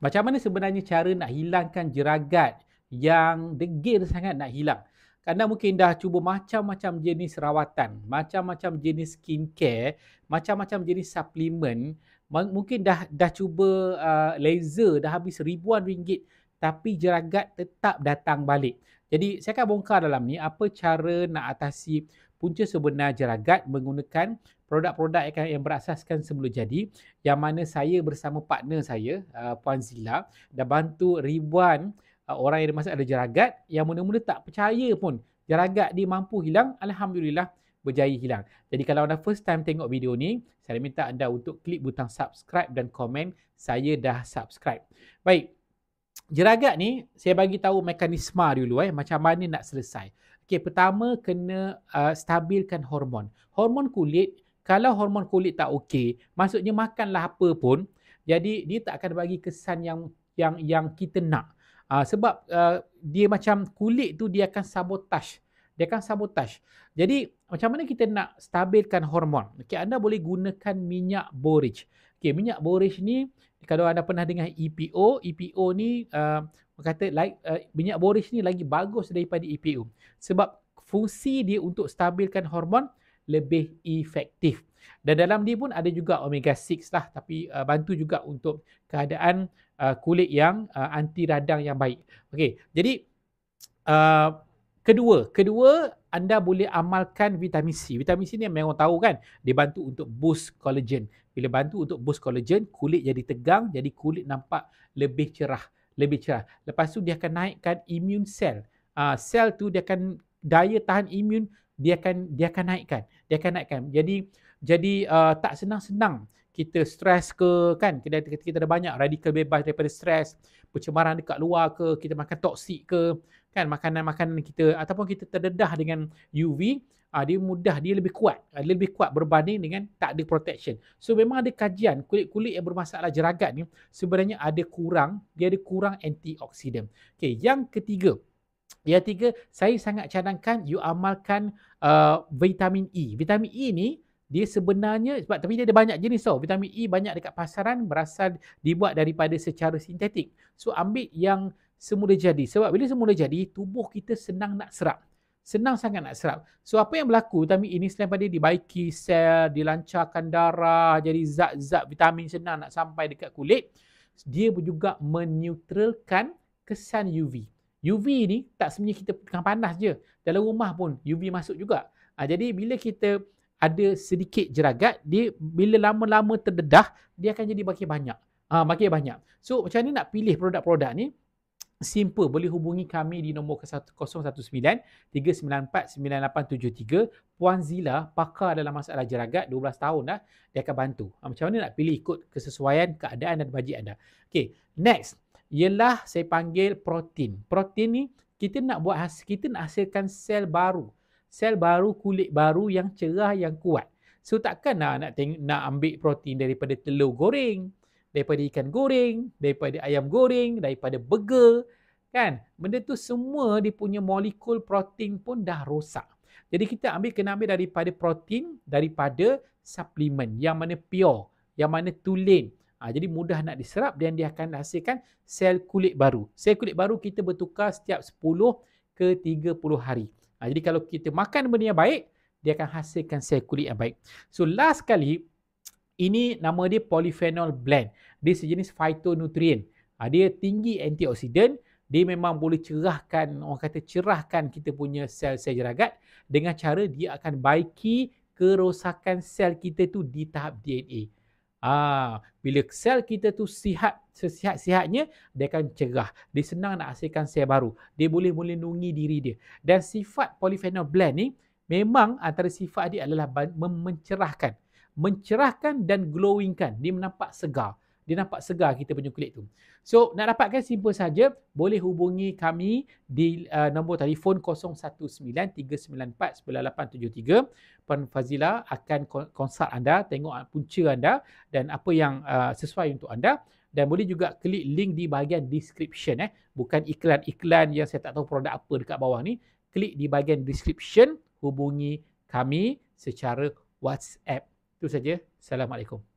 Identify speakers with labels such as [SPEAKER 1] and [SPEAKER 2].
[SPEAKER 1] Macam mana sebenarnya cara nak hilangkan jeragat yang degil sangat nak hilang? Anda mungkin dah cuba macam-macam jenis rawatan, macam-macam jenis skincare, macam-macam jenis suplemen, mungkin dah cuba laser, dah habis ribuan ringgit, tapi jeragat tetap datang balik. Jadi saya akan bongkar dalam ni apa cara nak atasi punca sebenar jeragat menggunakan produk-produk yang berasaskan semula jadi, yang mana saya bersama partner saya, Puan Zila, dah bantu ribuan orang yang ada masalah jeragat yang mula-mula tak percaya pun jeragat dia mampu hilang. Alhamdulillah berjaya hilang. Jadi kalau anda first time tengok video ni, saya minta anda untuk klik butang subscribe dan komen saya dah subscribe. Baik, jeragat ni saya bagi tahu mekanisme dulu macam mana nak selesai. Okey, pertama kena stabilkan hormon. Hormon kulit, kalau hormon kulit tak okey, maksudnya makanlah apa pun, jadi dia tak akan bagi kesan yang kita nak. Sebab dia macam kulit tu dia akan sabotage. Dia akan sabotage. Jadi macam mana kita nak stabilkan hormon? Okey, anda boleh gunakan minyak borage. Okey, minyak borage ni kalau anda pernah dengar EPO ni kata minyak borage ni lagi bagus daripada EPO sebab fungsi dia untuk stabilkan hormon lebih efektif. Dan dalam dia pun ada juga omega 6 lah, tapi bantu juga untuk keadaan kulit yang anti radang yang baik. Okey, jadi kedua anda boleh amalkan vitamin C. Vitamin C ni memang tahu kan, dia bantu untuk boost collagen. Bila bantu untuk boost collagen, kulit jadi tegang, jadi kulit nampak lebih cerah. Lepas tu dia akan naikkan immune cell. Sel tu dia akan daya tahan imun dia akan naikkan. Jadi tak senang-senang kita stres ke kan, kita ada banyak radikal bebas daripada stres, pencemaran dekat luar ke, kita makan toksik ke kan, makanan kita ataupun kita terdedah dengan UV, dia lebih kuat berbanding dengan tak ada protection. So memang ada kajian kulit-kulit yang bermasalah jeragat ni sebenarnya dia ada kurang antioksidan. Okey, yang ketiga, saya sangat cadangkan you amalkan vitamin E. Vitamin E ni dia sebenarnya tapi dia ada banyak jenis tau. Vitamin E banyak dekat pasaran berasal dibuat daripada secara sintetik. So ambil yang semula jadi. Sebab bila semula jadi, tubuh kita senang nak serap. Senang sangat nak serap. So apa yang berlaku, vitamin E ni selain pada dibaiki sel, dilancarkan darah, jadi zat-zat vitamin senang nak sampai dekat kulit, dia juga menetralkan kesan UV. UV ni tak sebenarnya kita tengah panas je. Dalam rumah pun UV masuk juga. Jadi bila kita ada sedikit jeragat, dia bila lama-lama terdedah, dia akan jadi makin banyak. Makin banyak. So macam mana nak pilih produk-produk ni? Simple, boleh hubungi kami di nombor 019 394 9873. Puan Zila, pakar dalam masalah jeragat, 12 tahun dah, dia akan bantu. Macam mana nak pilih ikut kesesuaian keadaan dan bajet anda. Okay, next ialah saya panggil protein. Protein ni kita nak hasilkan sel baru. Sel baru, kulit baru yang cerah, yang kuat. So takkan nak ambil protein daripada telur goreng, daripada ikan goreng, daripada ayam goreng, daripada burger, kan? Benda tu semua dia punya molekul protein pun dah rosak. Jadi kita kena ambil daripada protein, daripada suplemen yang mana pure, yang mana tulen. Jadi mudah nak diserap dan dia akan hasilkan sel kulit baru. Sel kulit baru kita bertukar setiap 10 ke 30 hari. Jadi kalau kita makan benda yang baik, dia akan hasilkan sel kulit yang baik. So last kali, ini nama dia polyphenol blend. Dia sejenis phytonutrient. Dia tinggi antioksidan. Dia memang boleh cerahkan kita punya sel-sel jeragat dengan cara dia akan baiki kerosakan sel kita tu di tahap DNA. Bila sel kita tu sesihat-sihatnya, dia akan cerah. Dia senang nak hasilkan sel baru. Dia boleh melindungi diri dia. Dan sifat polyphenol blend ni, memang antara sifat dia adalah mencerahkan dan glowingkan. Dia nampak segar. Kita punya kulit tu. So nak dapatkan simple saja, boleh hubungi kami di nombor telefon 019 394 9873. Puan Fazila akan konsult anda, tengok punca anda dan apa yang sesuai untuk anda. Dan boleh juga klik link di bahagian description. Bukan iklan-iklan yang saya tak tahu produk apa dekat bawah ni. Klik di bahagian description, hubungi kami secara WhatsApp. Itu saja. Assalamualaikum.